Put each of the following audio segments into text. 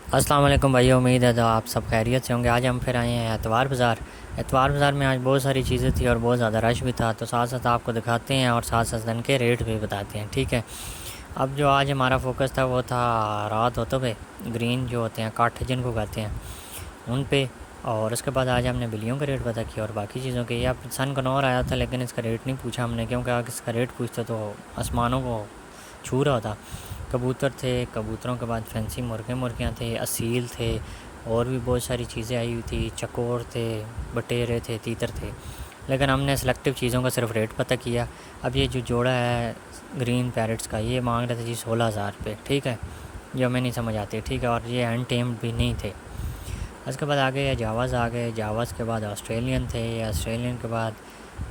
अस्सलाम वालेकुम भाई, उम्मीद है तो आप सब खैरियत से होंगे। आज हम फिर आए हैं एतवार बाज़ार। एतवार बाज़ार में आज बहुत सारी चीज़ें थी और बहुत ज़्यादा रश भी था, तो साथ साथ आपको दिखाते हैं और साथ साथ उनके रेट भी बताते हैं, ठीक है। अब जो आज हमारा फोकस था वो था रात होते पे ग्रीन जो होते हैं काठ जिनको कहते हैं उन पे। और उसके बाद आज हमने बिल्लियों का रेट पता किया और बाकी चीज़ों के। या सन कनौर आया था लेकिन इसका रेट नहीं पूछा हमने, क्योंकि अगर इसका रेट पूछते तो आसमानों को छू रहा था। कबूतर थे, कबूतरों के बाद फैंसी मुर्गियाँ थे, असील थे, और भी बहुत सारी चीज़ें आई हुई थी। चकोर थे, बटेरे थे, तीतर थे। लेकिन हमने सेलेक्टिव चीज़ों का सिर्फ रेट पता किया। अब ये जो जोड़ा है ग्रीन पैरट्स का, ये मांग रहे थे जी 16,000 रुपये, ठीक है। जो हमें नहीं समझ आती, ठीक है। और ये अनटेम्ड भी नहीं थे। उसके बाद आगे जावाज़ आ गए, जावाज़ के बाद ऑस्ट्रेलियन थे, ऑस्ट्रेलियन के बाद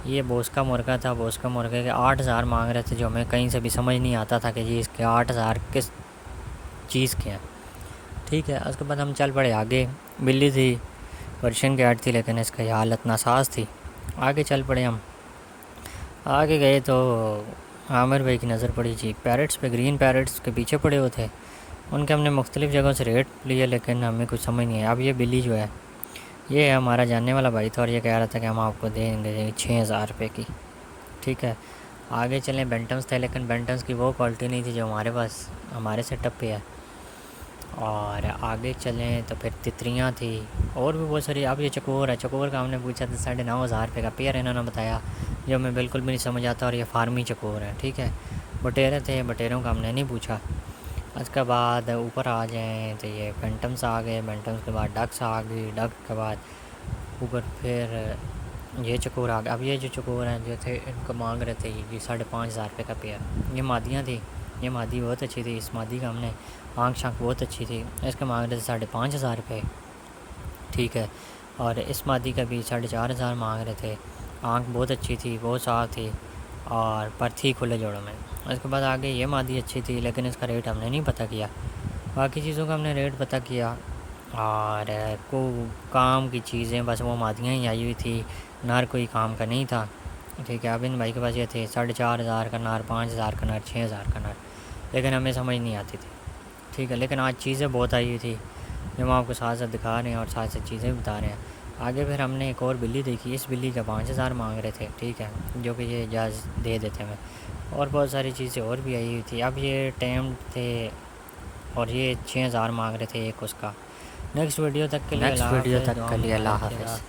ये बोस्का मुर्गा था। बोस्का मुर्गे के 8,000 मांग रहे थे, जो हमें कहीं से भी समझ नहीं आता था कि ये इसके 8,000 किस चीज़ के हैं, ठीक है। उसके बाद हम चल पड़े आगे। बिल्ली थी, पर्शियन कैट थी, लेकिन इसकी हालत नासाज थी। आगे चल पड़े हम। आगे गए तो आमिर भाई की नज़र पड़ी जी पैरट्स पे। ग्रीन पैरट्स के पीछे पड़े हुए थे। उनके हमने मुख्तलिफ़ जगहों से रेट लिए, लेकिन हमें कुछ समझ नहीं आया। अब ये बिल्ली जो है, ये हमारा जानने वाला भाई था और ये कह रहा था कि हम आपको देंगे 6,000 रुपये की, ठीक है। आगे चलें, बेंटम्स थे, लेकिन बेंटम्स की वो क्वालिटी नहीं थी जो हमारे पास हमारे सेटअप पे है। और आगे चलें तो फिर तितरियाँ थी और भी बहुत सारी। अब ये चकोर है, चकोर का हमने पूछा था 9,500 रुपये का पेयर, इन्होंने बताया, जो हमें बिल्कुल भी नहीं समझ आता। और ये फार्मी चकोर है, ठीक है। बटेरे थे, बटेरों का हमने नहीं पूछा। उसके बाद ऊपर आ जाएँ तो ये बेंटम्स आ गए, बेंटम्स के बाद डक्स आ गई, डक के बाद ऊपर फिर ये चकोर आ गया। अब ये जो चकोर हैं जो थे, इनको मांग रहे थे ये 5,500 रुपये का पेयर। ये मादियाँ थी, ये मादी बहुत अच्छी थी। इस मादी का हमने आँख शाँख बहुत अच्छी थी, इसके मांग रहे थे 5,500 रुपये, ठीक है। और इस मादी का भी 4,500 मांग रहे थे। आँख बहुत अच्छी थी, बहुत साफ़ थी, और पर थी खुले जोड़ों में। उसके बाद आगे ये मादी अच्छी थी, लेकिन इसका रेट हमने नहीं पता किया। बाकी चीज़ों का हमने रेट पता किया। और को काम की चीज़ें बस वो मादियाँ ही आई हुई थी, नर कोई काम का नहीं था, ठीक है। अब इन भाई के पास ये थे 4,500 का नर, 5,000 का नर, 6,000 का नर, लेकिन हमें समझ नहीं आती थी, ठीक है। लेकिन आज चीज़ें बहुत आई हुई थी जो हम आपको साथ साथ दिखा रहे हैं और साथ साथ चीज़ें बता रहे हैं। आगे फिर हमने एक और बिल्ली देखी। इस बिल्ली का 5,000 मांग रहे थे, ठीक है, जो कि ये इजाज़त दे देते हमें। और बहुत सारी चीज़ें और भी आई हुई थी। अब ये टैम थे और ये 6,000 मांग रहे थे एक उसका। नेक्स्ट वीडियो तक के लिए अल्लाह हाफ़िज़।